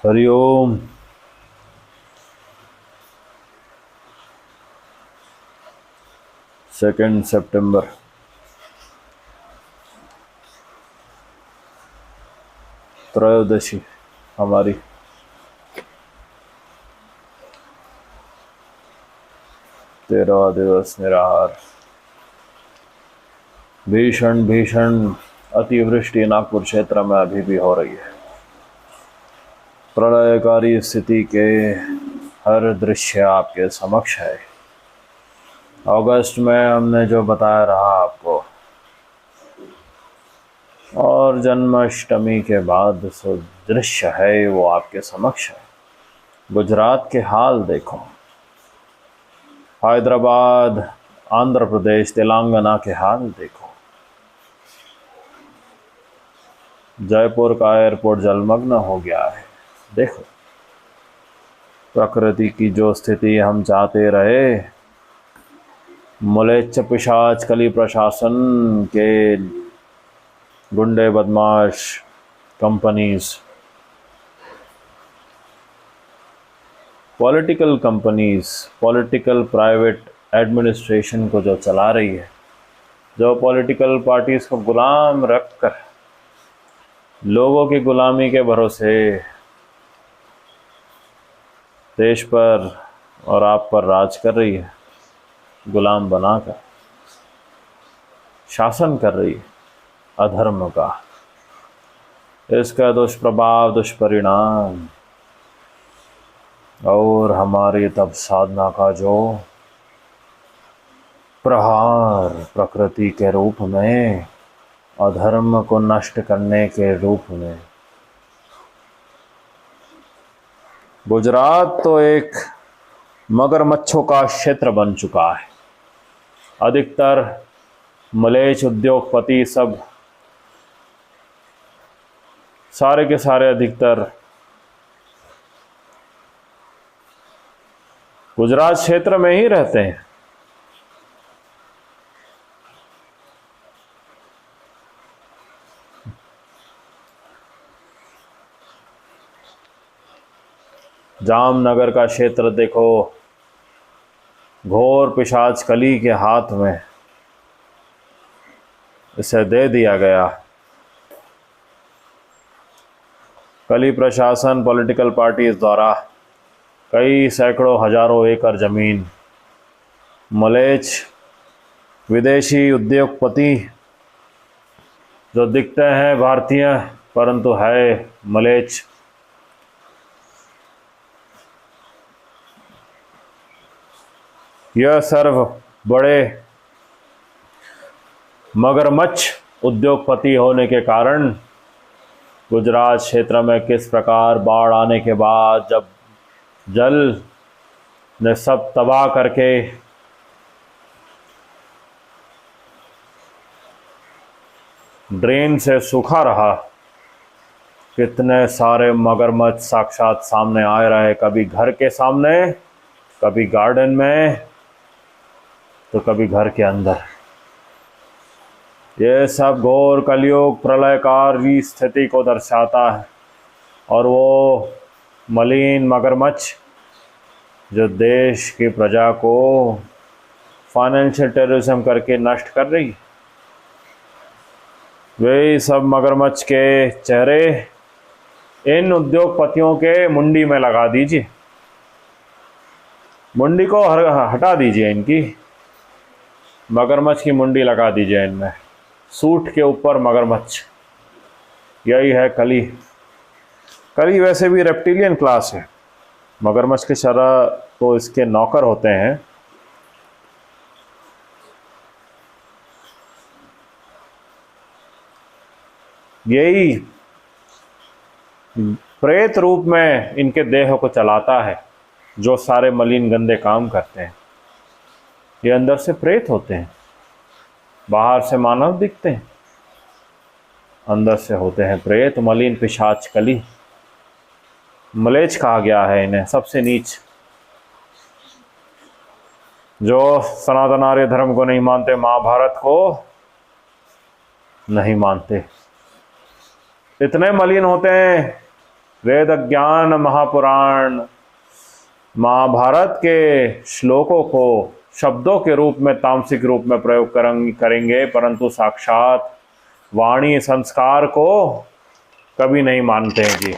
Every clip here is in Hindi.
हरिओम। 2 सितंबर। त्रयोदशी हमारी। तेरहवां दिवस निराहार। भीषण अतिवृष्टि नागपुर क्षेत्र में अभी भी हो रही है। प्रलयकारी स्थिति के हर दृश्य आपके समक्ष है। अगस्त में हमने जो बताया रहा आपको, और जन्माष्टमी के बाद जो दृश्य है वो आपके समक्ष है। गुजरात के हाल देखो, हैदराबाद, आंध्र प्रदेश, तेलंगाना के हाल देखो। जयपुर का एयरपोर्ट जलमग्न हो गया है। देखो, प्रकृति की जो स्थिति हम चाहते रहे, म्लेच्छ पिशाच कली प्रशासन के गुंडे बदमाश companies, political companies, political private administration को जो चला रही है, जो पॉलिटिकल पार्टीज को गुलाम रखकर लोगों की गुलामी के भरोसे देश पर और आप पर राज कर रही है, गुलाम बनाकर शासन कर रही है अधर्म का। इसका दुष्प्रभाव, दुष्परिणाम और हमारी तब साधना का जो प्रहार प्रकृति के रूप में, अधर्म को नष्ट करने के रूप में। गुजरात तो एक मगरमच्छों का क्षेत्र बन चुका है। अधिकतर मलेच्छ उद्योगपति सब सारे के सारे अधिकतर गुजरात क्षेत्र में ही रहते हैं। जामनगर का क्षेत्र देखो, घोर पिशाच कली के हाथ में इसे दे दिया गया। कली प्रशासन, पॉलिटिकल पार्टीज द्वारा कई सैकड़ों हजारों एकड़ जमीन मलेच्छ विदेशी उद्योगपति जो दिखते हैं भारतीय परंतु है मलेच्छ, यह सर्व बड़े मगरमच्छ उद्योगपति होने के कारण गुजरात क्षेत्र में किस प्रकार बाढ़ आने के बाद जब जल ने सब तबाह करके ड्रेन से सूखा रहा, कितने सारे मगरमच्छ साक्षात सामने आ रहे, कभी घर के सामने, कभी गार्डन में, तो कभी घर के अंदर। ये सब घोर कलयुग प्रलयकारी स्थिति को दर्शाता है। और वो मलिन मगरमच्छ जो देश की प्रजा को फाइनेंशियल टेररिज्म करके नष्ट कर रही, वे सब मगरमच्छ के चेहरे इन उद्योगपतियों के मुंडी में लगा दीजिए, मुंडी को हटा दीजिए, इनकी मगरमच्छ की मुंडी लगा दीजिए इनमें, सूट के ऊपर मगरमच्छ। यही है कली। कली वैसे भी रेप्टिलियन क्लास है। मगरमच्छ की तरह तो इसके नौकर होते हैं। यही प्रेत रूप में इनके देह को चलाता है, जो सारे मलिन गंदे काम करते हैं। ये अंदर से प्रेत होते हैं, बाहर से मानव दिखते हैं, अंदर से होते हैं प्रेत, मलिन पिशाच कली। मलेच्छ कहा गया है इन्हें, सबसे नीच, जो सनातन आर्य धर्म को नहीं मानते, महाभारत को नहीं मानते, इतने मलिन होते हैं वेद ज्ञान महापुराण महाभारत के श्लोकों को शब्दों के रूप में तामसिक रूप में प्रयोग करेंगे, परंतु साक्षात वाणी संस्कार को कभी नहीं मानते हैं जी।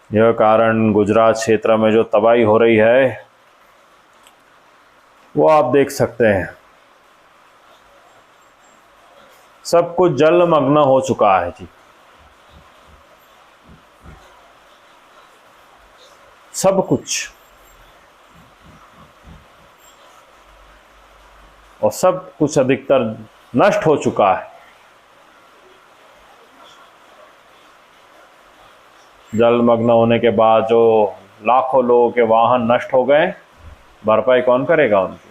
यह कारण गुजरात क्षेत्र में जो तबाही हो रही है वो आप देख सकते हैं। सब कुछ जलमग्न हो चुका है जी, सब कुछ, और सब कुछ अधिकतर नष्ट हो चुका है। जलमग्न होने के बाद जो लाखों लोगों के वाहन नष्ट हो गए, भरपाई कौन करेगा उनकी?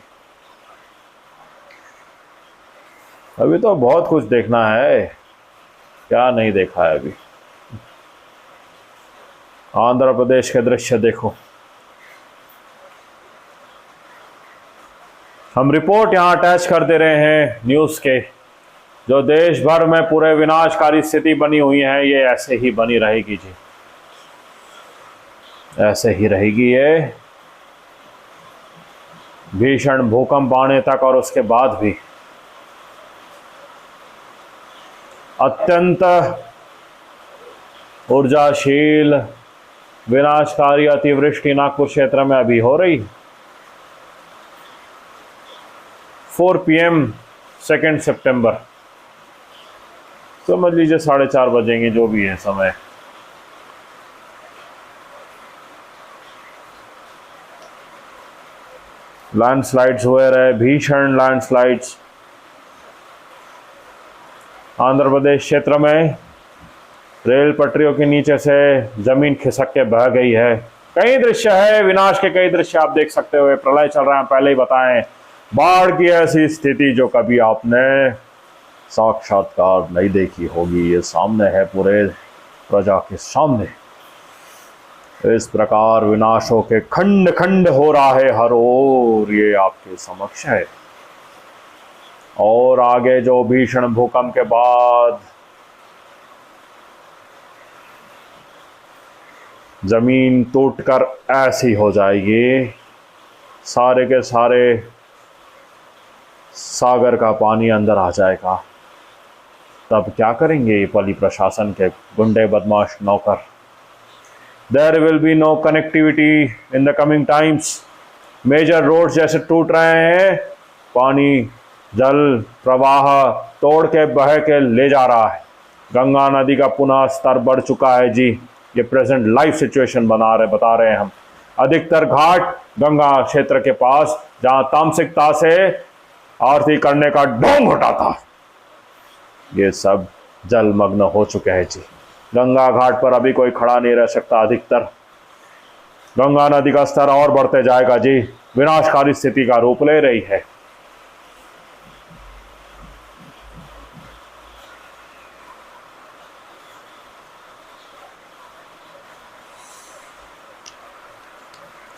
अभी तो बहुत कुछ देखना है, क्या नहीं देखा है अभी। आंध्र प्रदेश के दृश्य देखो। हम रिपोर्ट यहां अटैच कर दे रहे हैं न्यूज़ के, जो देश भर में पूरे विनाशकारी स्थिति बनी हुई है, ये ऐसे ही बनी रहेगी जी, ऐसे ही रहेगी ये। भीषण भूकंप आने तक और उसके बाद भी अत्यंत ऊर्जाशील विनाशकारी अतिवृष्टि नागपुर क्षेत्र में अभी हो रही। 4 PM 2 सितंबर, समझ लीजिए 4:30 बजेंगे, जो भी है समय। लैंडस्लाइड्स हुए रहे, भीषण लैंडस्लाइड्स। आंध्र प्रदेश क्षेत्र में रेल पटरियों के नीचे से जमीन खिसक के बह गई है। कई दृश्य है, विनाश के कई दृश्य आप देख सकते हुए। प्रलय चल रहा है, पहले ही बताएं। बाढ़ की ऐसी स्थिति जो कभी आपने साक्षात्कार नहीं देखी होगी, ये सामने है पूरे प्रजा के सामने। इस प्रकार विनाशों के खंड खंड हो रहा है हर ओर, ये आपके समक्ष है। और आगे जो भीषण भूकंप के बाद जमीन टूटकर ऐसी हो जाएगी, सारे के सारे सागर का पानी अंदर आ जाएगा। तब क्या करेंगे ये पली प्रशासन के गुंडे बदमाश नौकर? There will be no connectivity in the coming times. Major road जैसे टूट रहे हैं, पानी जल प्रवाह तोड़ के बह के ले जा रहा है। गंगा नदी का पुनः स्तर बढ़ चुका है जी, ये प्रेजेंट लाइव सिचुएशन बता रहे हैं हम। अधिकतर घाट गंगा क्षेत्र के पास, जहां तामसिकता से आरती करने का ढोंग उठा था, ये सब जलमग्न हो चुके हैं जी। गंगा घाट पर अभी कोई खड़ा नहीं रह सकता। अधिकतर गंगा नदी का स्तर और बढ़ते जाएगा जी, विनाशकारी स्थिति का रूप ले रही है।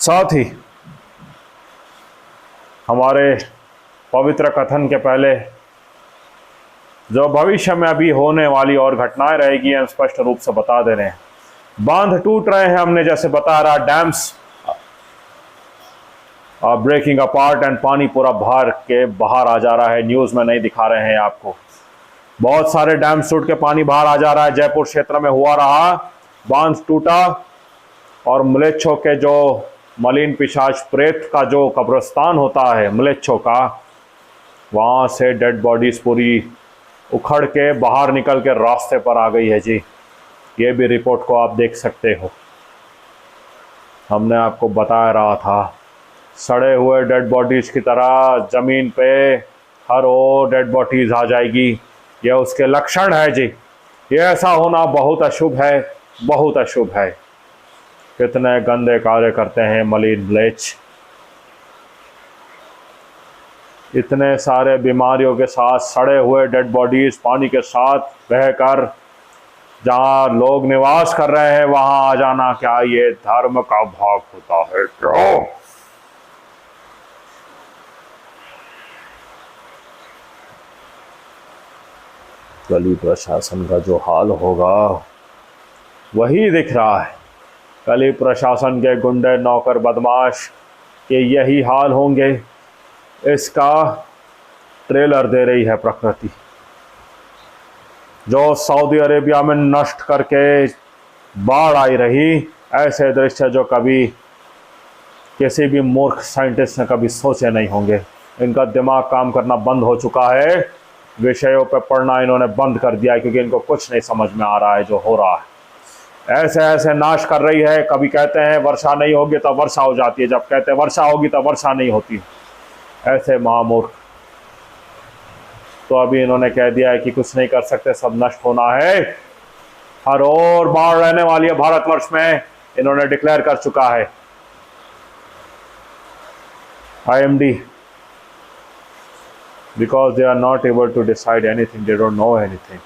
साथ ही हमारे पवित्र कथन के पहले जो भविष्य में अभी होने वाली और घटनाएं रहेगी, हम स्पष्ट रूप से बता दे रहे हैं। बांध टूट रहे हैं, हमने जैसे बता रहा, डैम्स ब्रेकिंग अपार्ट एंड पानी पूरा भर के बाहर आ जा रहा है। न्यूज़ में नहीं दिखा रहे हैं आपको। बहुत सारे डैम्स टूट के पानी बाहर आ जा रहा है। जयपुर क्षेत्र में हुआ रहा, बांध टूटा और म्लेच्छों के जो मलिन पिशाच प्रेत का जो कब्रिस्तान होता है म्लेच्छों का, वहाँ से डेड बॉडीज पूरी उखड़ के बाहर निकल के रास्ते पर आ गई है जी। ये भी रिपोर्ट को आप देख सकते हो। हमने आपको बता रहा था, सड़े हुए डेड बॉडीज की तरह ज़मीन पे हर ओर डेड बॉडीज आ जाएगी। ये उसके लक्षण है जी। ये ऐसा होना बहुत अशुभ है, बहुत अशुभ है। कितने गंदे कार्य करते हैं मलिन म्लेच्छ। इतने सारे बीमारियों के साथ सड़े हुए डेड बॉडीज पानी के साथ बहकर जहां लोग निवास कर रहे हैं वहां आ जाना, क्या ये धर्म का भाग होता है क्या? कली प्रशासन का जो हाल होगा वही दिख रहा है। कली प्रशासन के गुंडे नौकर बदमाश के यही हाल होंगे, इसका ट्रेलर दे रही है प्रकृति। जो सऊदी अरेबिया में नष्ट करके बाढ़ आई रही, ऐसे दृश्य जो कभी किसी भी मूर्ख साइंटिस्ट ने कभी सोचे नहीं होंगे। इनका दिमाग काम करना बंद हो चुका है, विषयों पर पढ़ना इन्होंने बंद कर दिया है, क्योंकि इनको कुछ नहीं समझ में आ रहा है जो हो रहा है। ऐसे ऐसे नाश कर रही है। कभी कहते हैं वर्षा नहीं होगी तब वर्षा हो जाती है, जब कहते हैं वर्षा होगी तब वर्षा नहीं होती। ऐसे महामूर्ख। तो अभी इन्होंने कह दिया है कि कुछ नहीं कर सकते, सब नष्ट होना है, हर और बाढ़ रहने वाली है भारतवर्ष में, इन्होंने डिक्लेयर कर चुका है। IMD, because they are not able to decide anything, they don't know anything,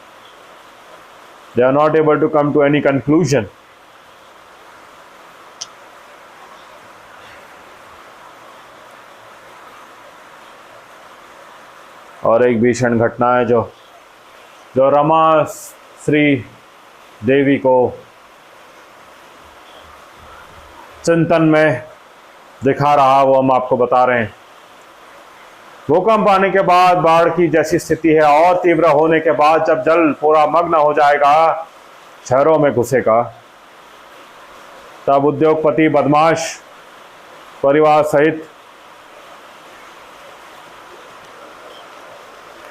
they are not able to come to any conclusion. और एक भीषण घटना है जो रमा श्री देवी को चिंतन में दिखा रहा, वो हम आपको बता रहे हैं। भूकंप आने के बाद बाढ़ की जैसी स्थिति है और तीव्र होने के बाद जब जल पूरा मग्न हो जाएगा, शहरों में घुसेगा, तब उद्योगपति बदमाश परिवार सहित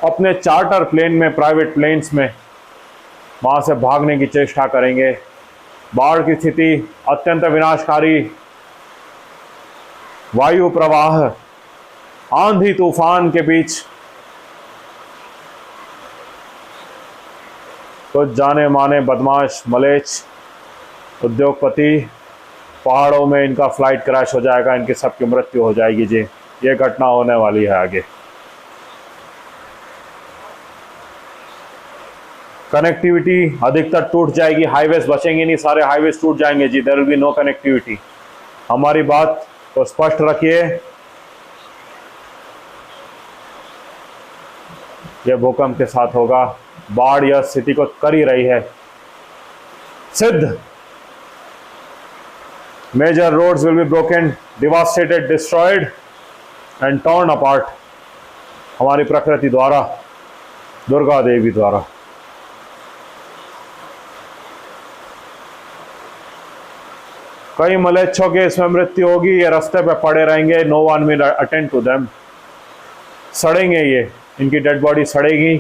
अपने चार्टर प्लेन में, प्राइवेट प्लेन्स में वहां से भागने की चेष्टा करेंगे। बाढ़ की स्थिति अत्यंत विनाशकारी, वायु प्रवाह, आंधी तूफान के बीच कुछ जाने माने बदमाश मलेच्छ उद्योगपति, पहाड़ों में इनका फ्लाइट क्रैश हो जाएगा, इनकी सबकी मृत्यु हो जाएगी। जी, ये घटना होने वाली है आगे। कनेक्टिविटी अधिकतर टूट जाएगी, हाईवेज बचेंगे नहीं, सारे हाईवेज टूट जाएंगे जी। There will be no connectivity. हमारी बात को स्पष्ट रखिए। यह भूकंप के साथ होगा। बाढ़ यह स्थिति को कर ही रही है सिद्ध। Major roads will be broken, devastated, destroyed and torn apart, हमारी प्रकृति द्वारा, दुर्गा देवी द्वारा। कई मलेच्छों के इसमें मृत्यु होगी, ये रास्ते पे पड़े रहेंगे, no one will attend to them. सड़ेंगे ये, इनकी डेड बॉडी सड़ेगी।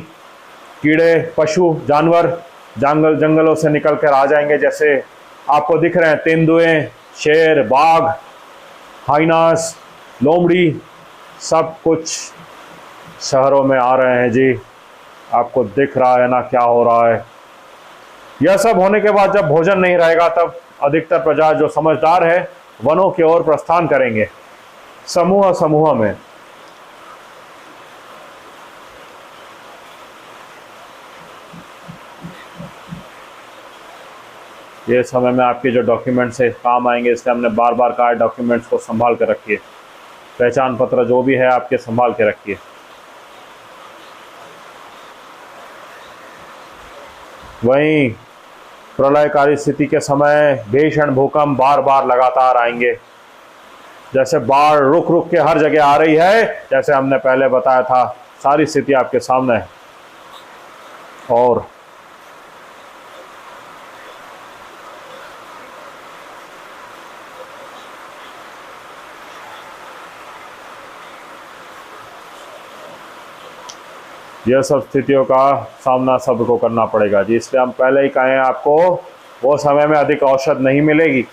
कीड़े, पशु, जानवर जंगलों से निकल कर आ जाएंगे, जैसे आपको दिख रहे हैं तेंदुए, शेर, बाघ, हाइनास, लोमड़ी, सब कुछ शहरों में आ रहे हैं जी। आपको दिख रहा है ना क्या हो रहा है। यह सब होने के बाद जब भोजन नहीं रहेगा, तब अधिकतर प्रजा जो समझदार है वनों की ओर प्रस्थान करेंगे, समूह समूह में। ये समय में आपके जो डॉक्यूमेंट्स है काम आएंगे, इसलिए हमने बार बार कहा डॉक्यूमेंट्स को संभाल कर रखिए। पहचान पत्र जो भी है आपके संभाल के रखिए। वहीं प्रलयकारी स्थिति के समय भीषण भूकंप बार बार लगातार आएंगे। जैसे बाढ़ रुक रुक के हर जगह आ रही है, जैसे हमने पहले बताया था, सारी स्थिति आपके सामने है। और यह सब स्थितियों का सामना सबको करना पड़ेगा जी। इसलिए हम पहले ही कहें आपको, वो समय में अधिक औषध नहीं मिलेगी,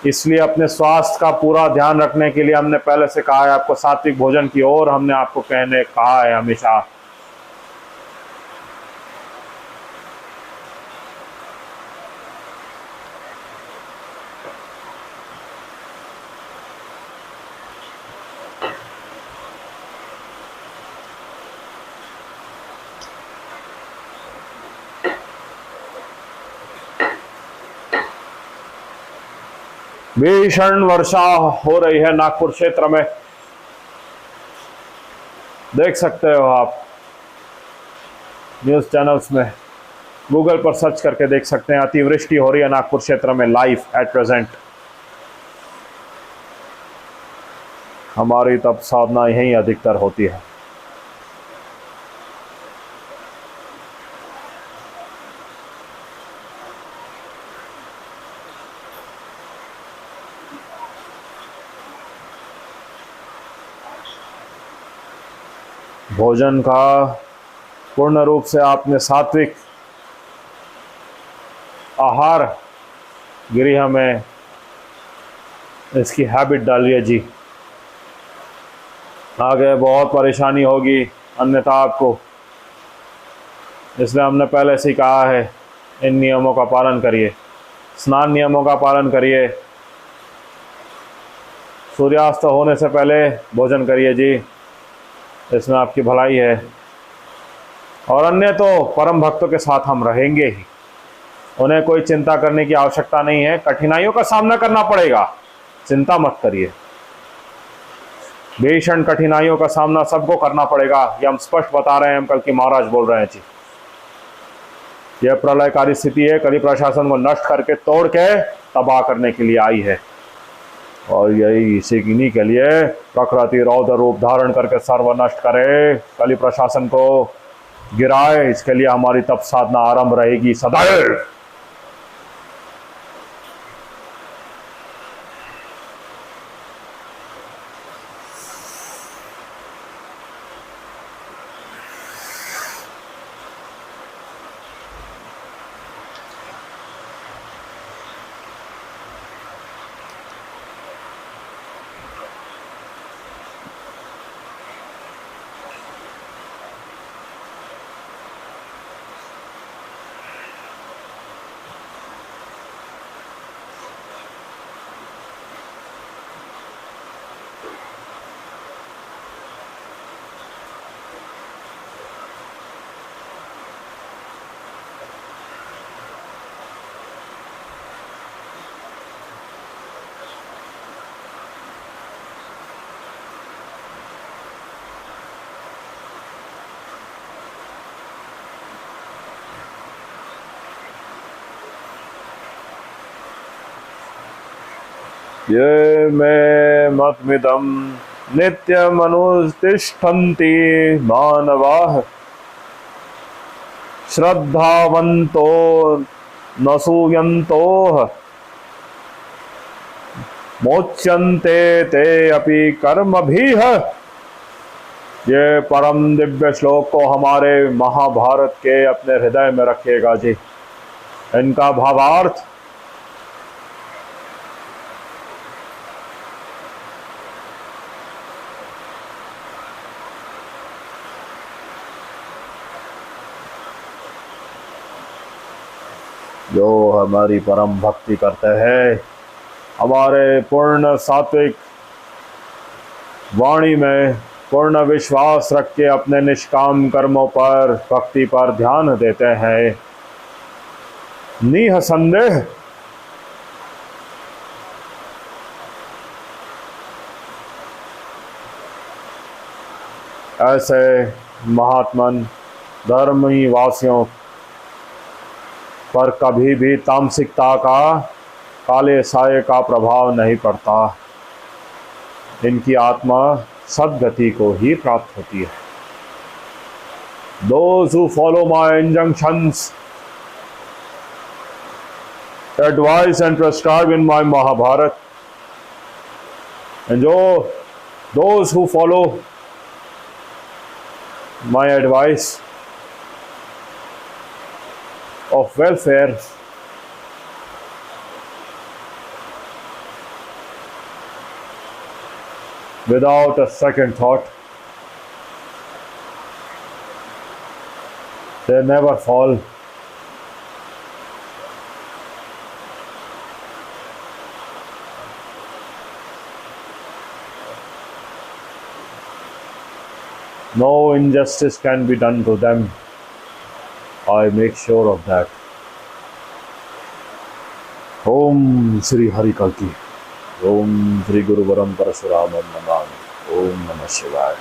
इसलिए अपने स्वास्थ्य का पूरा ध्यान रखने के लिए हमने पहले से कहा है आपको सात्विक भोजन की ओर हमने आपको कहा है हमेशा। भीषण वर्षा हो रही है नागपुर क्षेत्र में, देख सकते हो आप। न्यूज़ चैनल्स में, गूगल पर सर्च करके देख सकते हैं। अतिवृष्टि हो रही है नागपुर क्षेत्र में लाइव एट प्रेजेंट। हमारी तप साधना यहीं अधिकतर होती है। भोजन का पूर्ण रूप से आपने सात्विक आहार गृह में इसकी हैबिट डालिए जी। आगे बहुत परेशानी होगी अन्यथा आपको, इसलिए हमने पहले से ही कहा है इन नियमों का पालन करिए। स्नान नियमों का पालन करिए। सूर्यास्त होने से पहले भोजन करिए जी, इसमें आपकी भलाई है। और अन्य तो परम भक्तों के साथ हम रहेंगे ही, उन्हें कोई चिंता करने की आवश्यकता नहीं है। कठिनाइयों का सामना करना पड़ेगा, चिंता मत करिए। भीषण कठिनाइयों का सामना सबको करना पड़ेगा, ये हम स्पष्ट बता रहे हैं। हम कल की महाराज बोल रहे हैं जी, यह प्रलयकारी स्थिति है, कली प्रशासन को नष्ट करके तोड़ के तबाह करने के लिए आई है। और यही इसी किन्हीं के लिए प्रकृति रौद्र रूप धारण करके सर्वनष्ट करे, कली प्रशासन को गिराए। इसके लिए हमारी तप साधना आरंभ रहेगी सदैव। ये मे मतमिदं नित्यमनुतिष्ठन्ति मानवाः श्रद्धावन्तो न सूयन्तोः मोच्यन्ते ते अपि कर्मभिः। ये परम दिव्य श्लोक को हमारे महाभारत के अपने हृदय में रखिएगा जी। इनका भावार्थ जो हमारी परम भक्ति करते हैं, हमारे पूर्ण सात्विक वाणी में पूर्ण विश्वास रख के अपने निष्काम कर्मों पर, भक्ति पर ध्यान देते हैं, निसंदेह ऐसे महात्मन धर्मी वासियों पर कभी भी तामसिकता का, काले साये का प्रभाव नहीं पड़ता। इनकी आत्मा सद्गति को ही प्राप्त होती है। Those who follow my injunctions, advise and prescribe in my Mahabharata, and those who follow my advice of welfare, without a second thought, they never fall. No injustice can be done to them. I make sure of that. Om Sri Hari Kalki. Om Sri Guru Varam Parasuramam Namami. Om Namah Shivaya.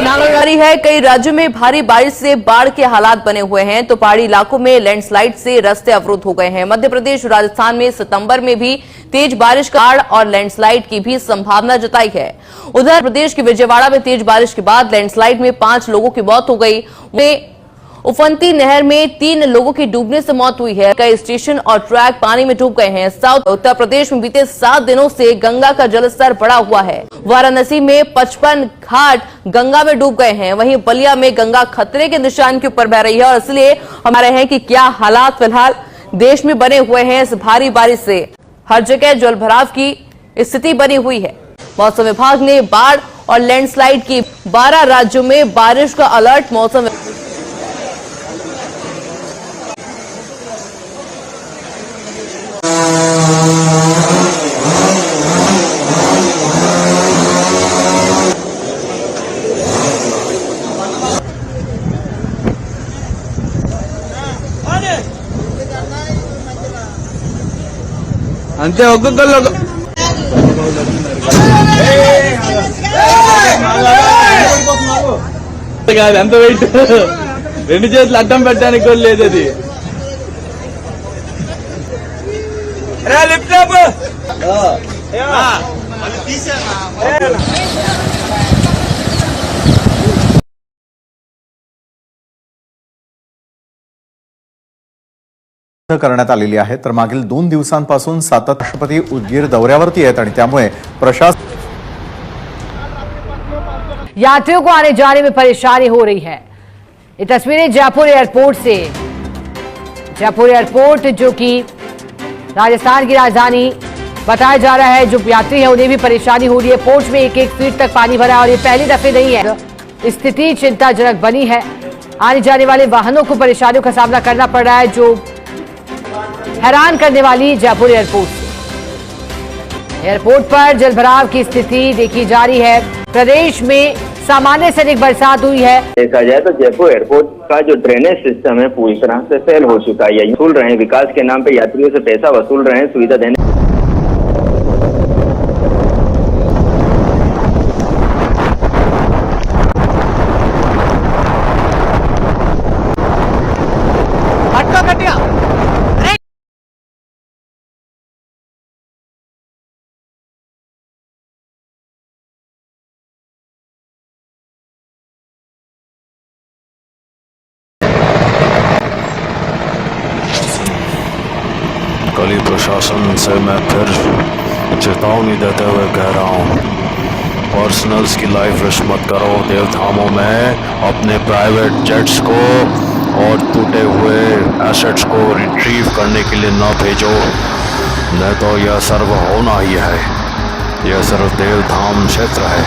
जारी है। कई राज्यों में भारी बारिश से बाढ़ के हालात बने हुए हैं, तो पहाड़ी इलाकों में लैंडस्लाइड से रास्ते अवरुद्ध हो गए हैं। मध्य प्रदेश, राजस्थान में सितंबर में भी तेज बारिश, बाढ़ और लैंडस्लाइड की भी संभावना जताई है। उधर प्रदेश के विजयवाड़ा में तेज बारिश के बाद लैंडस्लाइड में 5 लोगों की मौत हो गई। उफनती नहर में 3 लोगों की डूबने से मौत हुई है। कई स्टेशन और ट्रैक पानी में डूब गए हैं। साउथ उत्तर प्रदेश में बीते 7 दिनों से गंगा का जलस्तर बढ़ा हुआ है। वाराणसी में 55 घाट गंगा में डूब गए हैं। वहीं बलिया में गंगा खतरे के निशान के ऊपर बह रही है और इसलिए हमारे हैं कि क्या हालात फिलहाल देश में बने हुए हैं इस भारी बारिश से। हर जगह जलभराव की स्थिति बनी हुई है। मौसम विभाग ने बाढ़ और लैंडस्लाइड की 12 राज्यों में बारिश का अलर्ट मौसम అంతే ఒక్కొక్కళ్ళు కాదు ఎంత వెయిట్ 2 చేతులు అడ్డం పెట్టడానికి కూడా లేదు అది करण्यात आलेली आहे। तर मागील 2 दिवसांपासून सातत्याने राष्ट्रपती उदगीर दौऱ्यावरती आहेत आणि त्यामुळे प्रशासन यात्रियों को आने जाने में परेशानी हो रही है। ये तस्वीरें जयपुर एयरपोर्ट से। जयपुर एयरपोर्ट जो कि राजस्थान की राजधानी बताया जा रहा है, जो यात्री है उन्हें भी परेशानी हो रही है। पोर्ट में 1-1 फीट तक पानी भरा है और ये पहली दफे नहीं है। स्थिति चिंताजनक बनी है। आने जाने वाले वाहनों को परेशानियों का सामना करना पड़ रहा है, जो हैरान करने वाली जयपुर एयरपोर्ट से। एयरपोर्ट पर जलभराव की स्थिति देखी जा रही है। प्रदेश में सामान्य से अधिक बरसात हुई है। देखा जाए तो जयपुर एयरपोर्ट का जो ड्रेनेज सिस्टम है पूरी तरह से फेल हो चुका है। वसूल रहे हैं, विकास के नाम पे यात्रियों से पैसा वसूल रहे हैं, सुविधा देने। कली प्रशासन से मैं फिर चेतावनी देते हुए कह रहा हूँ, पर्सनल्स की लाइफ रिस्क मत करो। देवधामों में अपने प्राइवेट जेट्स को और टूटे हुए एसेट्स को रिट्रीव करने के लिए न भेजो, नहीं तो यह सर्व होना ही है। यह सिर्फ देवधाम क्षेत्र है।